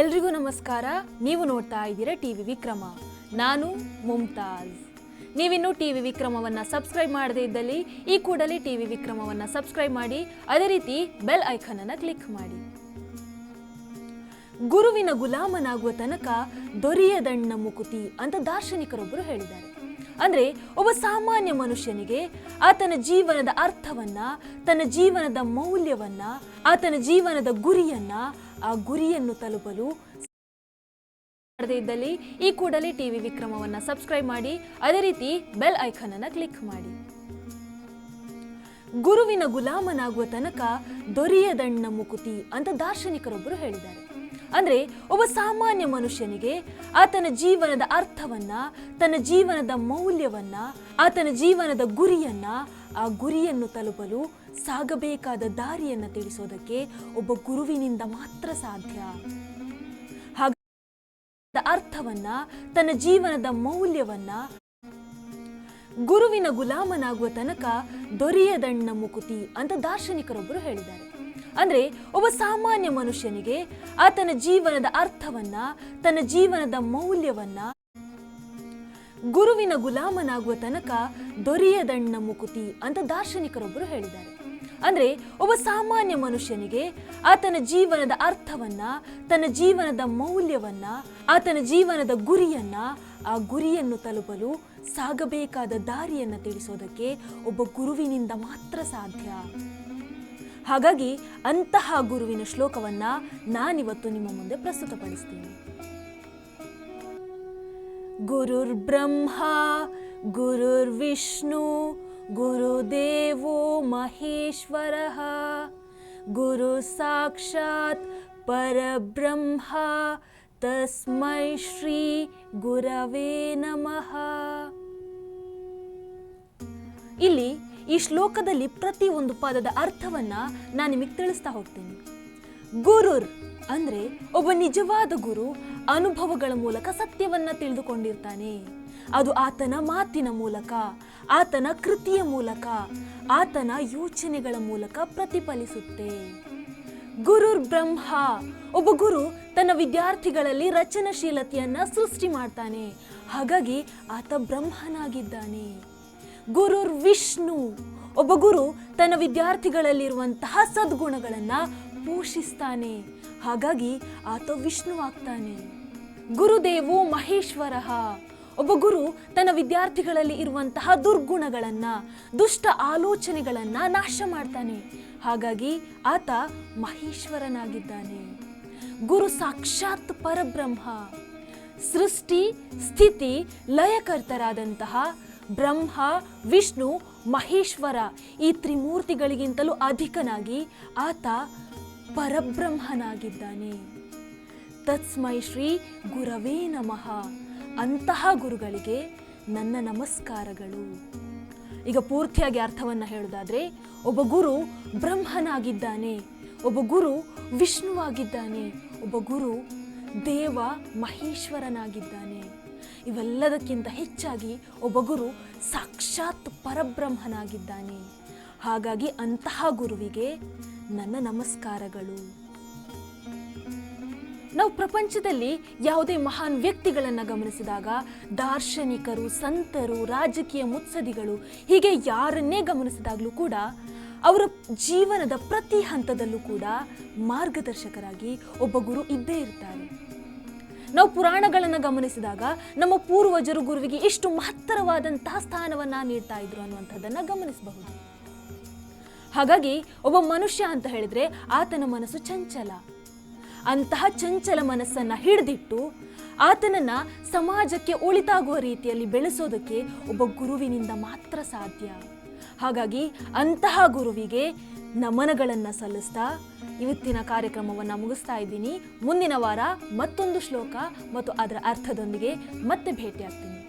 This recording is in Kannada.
ಎಲ್ರಿಗೂ ನಮಸ್ಕಾರ. ನೀವು ನೋಡ್ತಾ ಇದ್ದೀರಾ ಟಿವಿ ವಿಕ್ರಮ. ನಾನು ಮುಮ್ತಾಜ್. ನೀವಿನ್ನೂ ಟಿವಿ ವಿಕ್ರಮವನ್ನು ಸಬ್ಸ್ಕ್ರೈಬ್ ಮಾಡದೇ ಇದ್ದಲ್ಲಿ ಈ ಕೂಡಲೇ ಟಿವಿ ವಿಕ್ರಮವನ್ನು ಸಬ್ಸ್ಕ್ರೈಬ್ ಮಾಡಿ, ಅದೇ ರೀತಿ ಬೆಲ್ ಐಕಾನ್ ಅನ್ನು ಕ್ಲಿಕ್ ಮಾಡಿ. ಗುರುವಿನ ಗುಲಾಮನಾಗುವ ತನಕ ದೊರೆಯದಣ್ಣ ಮುಕುತಿ ಅಂತ ದಾರ್ಶನಿಕರೊಬ್ಬರು ಹೇಳಿದ್ದಾರೆ. ಅಂದ್ರೆ ಒಬ್ಬ ಸಾಮಾನ್ಯ ಮನುಷ್ಯನಿಗೆ ಆತನ ಜೀವನದ ಅರ್ಥವನ್ನ, ತನ್ನ ಜೀವನದ ಮೌಲ್ಯವನ್ನ, ಆತನ ಜೀವನದ ಗುರಿಯನ್ನ, ಆ ಗುರಿಯನ್ನು ತಲುಪಲು ಮಾಡದೇ ಇದ್ದಲ್ಲಿ ಈ ಕೂಡಲೇ ಟಿವಿ ವಿಕ್ರಮವನ್ನ ಸಬ್ಸ್ಕ್ರೈಬ್ ಮಾಡಿ, ಅದೇ ರೀತಿ ಬೆಲ್ ಐಕಾನ್ ಅನ್ನು ಕ್ಲಿಕ್ ಮಾಡಿ. ಗುರುವಿನ ಗುಲಾಮನಾಗುವ ತನಕ ದೊರೆಯದಣ್ಣ ಮುಕುತಿ ಅಂತ ದಾರ್ಶನಿಕರೊಬ್ಬರು ಹೇಳಿದ್ದಾರೆ. ಅಂದ್ರೆ ಒಬ್ಬ ಸಾಮಾನ್ಯ ಮನುಷ್ಯನಿಗೆ ಆತನ ಜೀವನದ ಅರ್ಥವನ್ನ, ತನ್ನ ಜೀವನದ ಮೌಲ್ಯವನ್ನ, ಆತನ ಜೀವನದ ಗುರಿಯನ್ನ, ಆ ಗುರಿಯನ್ನು ತಲುಪಲು ಸಾಗಬೇಕಾದ ದಾರಿಯನ್ನ ತಿಳಿಸೋದಕ್ಕೆ ಒಬ್ಬ ಗುರುವಿನಿಂದ ಮಾತ್ರ ಸಾಧ್ಯ. ಅರ್ಥವನ್ನ, ತನ್ನ ಜೀವನದ ಮೌಲ್ಯವನ್ನ, ಗುರುವಿನ ಗುಲಾಮನಾಗುವ ತನಕ ದೊರೆಯದಣ್ಣ ಮುಕುತಿ ಅಂತ ದಾರ್ಶನಿಕರೊಬ್ಬರು ಹೇಳಿದ್ದಾರೆ. ಅಂದ್ರೆ ಒಬ್ಬ ಸಾಮಾನ್ಯ ಮನುಷ್ಯನಿಗೆ ಆತನ ಜೀವನದ ಅರ್ಥವನ್ನ, ತನ್ನ ಜೀವನದ ಮೌಲ್ಯವನ್ನ, ಗುರುವಿನ ಗುಲಾಮನಾಗುವ ತನಕ ದೊರೆಯದಣ್ಣ ಮುಕುತಿ ಅಂತ ದಾರ್ಶನಿಕರೊಬ್ಬರು ಹೇಳಿದ್ದಾರೆ. ಅಂದ್ರೆ ಒಬ್ಬ ಸಾಮಾನ್ಯ ಮನುಷ್ಯನಿಗೆ ಆತನ ಜೀವನದ ಅರ್ಥವನ್ನ, ತನ್ನ ಜೀವನದ ಮೌಲ್ಯವನ್ನ, ಆತನ ಜೀವನದ ಗುರಿಯನ್ನ, ಆ ಗುರಿಯನ್ನು ತಲುಪಲು ಸಾಗಬೇಕಾದ ದಾರಿಯನ್ನ ತಿಳಿಸೋದಕ್ಕೆ ಒಬ್ಬ ಗುರುವಿನಿಂದ ಮಾತ್ರ ಸಾಧ್ಯ. ಹಾಗಾಗಿ ಅಂತಹ ಗುರುವಿನ ಶ್ಲೋಕವನ್ನ ನಾನಿವತ್ತು ನಿಮ್ಮ ಮುಂದೆ ಪ್ರಸ್ತುತಪಡಿಸ್ತೀನಿ. ಗುರುರ್ ಬ್ರಹ್ಮ ಗುರುರ್ ವಿಷ್ಣು ಗುರುದೇವೋ ಮಹೇಶ್ವರಃ ಗುರು ಸಾಕ್ಷಾತ್ ಪರಬ್ರಹ್ಮ ತಸ್ಮೈ ಶ್ರೀ ಗುರವೇ ನಮಃ. ಇಲ್ಲಿ ಈ ಶ್ಲೋಕದಲ್ಲಿ ಪ್ರತಿ ಒಂದು ಪದದ ಅರ್ಥವನ್ನ ನಾನು ನಿಮಗೆ ತಿಳಿಸ್ತಾ ಹೋಗ್ತೀನಿ. ಗುರುರ್ ಅಂದ್ರೆ ಒಬ್ಬ ನಿಜವಾದ ಗುರು ಅನುಭವಗಳ ಮೂಲಕ ಸತ್ಯವನ್ನ ತಿಳಿದುಕೊಂಡಿರ್ತಾನೆ. ಅದು ಆತನ ಮಾತಿನ ಮೂಲಕ, ಆತನ ಕೃತಿಯ ಮೂಲಕ, ಆತನ ಯೋಚನೆಗಳ ಮೂಲಕ ಪ್ರತಿಫಲಿಸುತ್ತೆ. ಗುರುರ್ ಬ್ರಹ್ಮ, ಒಬ್ಬ ಗುರು ತನ್ನ ವಿದ್ಯಾರ್ಥಿಗಳಲ್ಲಿ ರಚನಾಶೀಲತೆಯನ್ನ ಸೃಷ್ಟಿ ಮಾಡ್ತಾನೆ. ಹಾಗಾಗಿ ಆತ ಬ್ರಹ್ಮನಾಗಿದ್ದಾನೆ. ಗುರುರ್ ವಿಷ್ಣು, ಒಬ್ಬ ಗುರು ತನ್ನ ವಿದ್ಯಾರ್ಥಿಗಳಲ್ಲಿರುವಂತಹ ಸದ್ಗುಣಗಳನ್ನ ಪೋಷಿಸ್ತಾನೆ. ಹಾಗಾಗಿ ಆತ ವಿಷ್ಣು ಆಗ್ತಾನೆ. ಗುರುದೇವೋ ಮಹೇಶ್ವರಃ, ಒಬ್ಬ ಗುರು ತನ್ನ ವಿದ್ಯಾರ್ಥಿಗಳಲ್ಲಿ ಇರುವಂತಹ ದುರ್ಗುಣಗಳನ್ನ, ದುಷ್ಟ ಆಲೋಚನೆಗಳನ್ನ ನಾಶ ಮಾಡ್ತಾನೆ. ಹಾಗಾಗಿ ಆತ ಮಹೇಶ್ವರನಾಗಿದ್ದಾನೆ. ಗುರು ಸಾಕ್ಷಾತ್ ಪರಬ್ರಹ್ಮ, ಸೃಷ್ಟಿ ಸ್ಥಿತಿ ಲಯಕರ್ತರಾದಂತಹ ಬ್ರಹ್ಮ, ವಿಷ್ಣು, ಮಹೇಶ್ವರ ಈ ತ್ರಿಮೂರ್ತಿಗಳಿಗಿಂತಲೂ ಅಧಿಕನಾಗಿ ಆತ ಪರಬ್ರಹ್ಮನಾಗಿದ್ದಾನೆ. ತಸ್ಮೈ ಶ್ರೀ ಗುರವೇ ನಮಃ. ಅಂತಹ ಗುರುಗಳಿಗೆ ನನ್ನ ನಮಸ್ಕಾರಗಳು. ಈಗ ಪೂರ್ತಿಯಾಗಿ ಅರ್ಥವನ್ನ ಹೇಳುವುದಾದ್ರೆ, ಒಬ್ಬ ಗುರು ಬ್ರಹ್ಮನಾಗಿದ್ದಾನೆ, ಒಬ್ಬ ಗುರು ವಿಷ್ಣುವಾಗಿದ್ದಾನೆ, ಒಬ್ಬ ಗುರು ದೇವ ಮಹೇಶ್ವರನಾಗಿದ್ದಾನೆ. ಇವೆಲ್ಲದಕ್ಕಿಂತ ಹೆಚ್ಚಾಗಿ ಒಬ್ಬ ಗುರು ಸಾಕ್ಷಾತ್ ಪರಬ್ರಹ್ಮನಾಗಿದ್ದಾನೆ. ಹಾಗಾಗಿ ಅಂತಹ ಗುರುವಿಗೆ ನನ್ನ ನಮಸ್ಕಾರಗಳು. ನಾವು ಪ್ರಪಂಚದಲ್ಲಿ ಯಾವುದೇ ಮಹಾನ್ ವ್ಯಕ್ತಿಗಳನ್ನು ಗಮನಿಸಿದಾಗ, ದಾರ್ಶನಿಕರು, ಸಂತರು, ರಾಜಕೀಯ ಮುತ್ಸದಿಗಳು, ಹೀಗೆ ಯಾರನ್ನೇ ಗಮನಿಸಿದಾಗಲೂ ಕೂಡ ಅವರ ಜೀವನದ ಪ್ರತಿ ಹಂತದಲ್ಲೂ ಕೂಡ ಮಾರ್ಗದರ್ಶಕರಾಗಿ ಒಬ್ಬ ಗುರು ಇದ್ದೇ ಇರ್ತಾರೆ. ನಾವು ಪುರಾಣಗಳನ್ನು ಗಮನಿಸಿದಾಗ ನಮ್ಮ ಪೂರ್ವಜರು ಗುರುವಿಗೆ ಎಷ್ಟು ಮಹತ್ತರವಾದಂತಹ ಸ್ಥಾನವನ್ನ ನೀಡ್ತಾ ಇದ್ರು ಅನ್ನುವಂಥದ್ದನ್ನ ಗಮನಿಸಬಹುದು. ಹಾಗಾಗಿ ಒಬ್ಬ ಮನುಷ್ಯ ಅಂತ ಹೇಳಿದ್ರೆ ಆತನ ಮನಸ್ಸು ಚಂಚಲ. ಅಂತಹ ಚಂಚಲ ಮನಸ್ಸನ್ನ ಹಿಡಿದಿಟ್ಟು ಆತನನ್ನ ಸಮಾಜಕ್ಕೆ ಒಳಿತಾಗುವ ರೀತಿಯಲ್ಲಿ ಬೆಳೆಸೋದಕ್ಕೆ ಒಬ್ಬ ಗುರುವಿನಿಂದ ಮಾತ್ರ ಸಾಧ್ಯ. ಹಾಗಾಗಿ ಅಂತಹ ಗುರುವಿಗೆ ನಮನಗಳನ್ನು ಸಲ್ಲಿಸ್ತಾ ಇವತ್ತಿನ ಕಾರ್ಯಕ್ರಮವನ್ನು ಮುಗಿಸ್ತಾ ಇದ್ದೀನಿ. ಮುಂದಿನ ವಾರ ಮತ್ತೊಂದು ಶ್ಲೋಕ ಮತ್ತು ಅದರ ಅರ್ಥದೊಂದಿಗೆ ಮತ್ತೆ ಭೇಟಿಯಾಗ್ತೀನಿ.